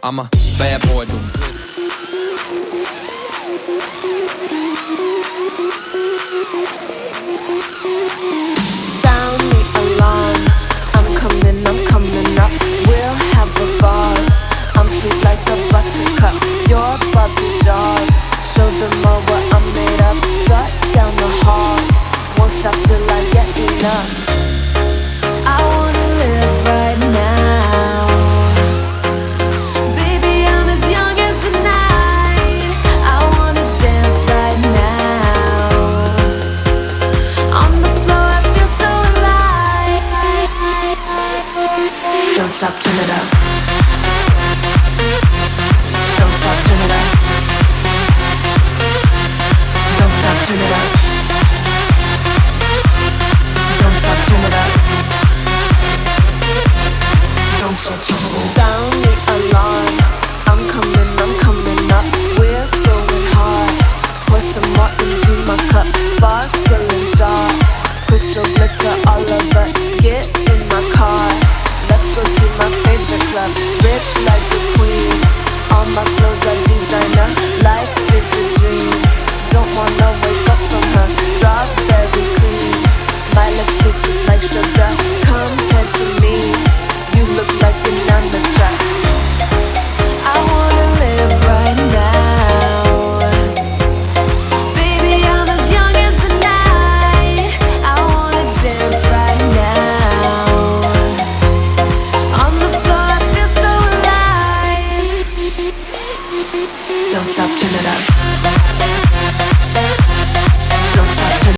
I'm a bad boy doing good. Sound the alarm, I'm coming up. We'll have a ball. I'm sweet like a buttercup. You're Barbie doll. Show them all what I'm made of. Strut down the hall. Won't stop till I get enough. I wanna live right now. Baby, I'm as young as the night. I wanna dance right now. On the floor, I feel so alive. Don't stop, turn it up. Don't stop, turn it up. Don't stop, turn it up. Don't stop, turn it up. Don't stop, turn it up. Sound the alarm. I'm coming up. We're going hard. Pour some more into my cup. Sparkling star. Crystal glitter all over. Get in my car. Let's go to my favorite club. Rich like a queen. All my clothes are designer. Life is a dream. Don't wanna wake up from her. Strawberry cream. My lips taste just like sugar. Compared to me, you look like an amateur. I wanna live right now. Baby, I'm as young as the night. I wanna dance right now. On the floor, I feel so alive. Don't stop, turn it up.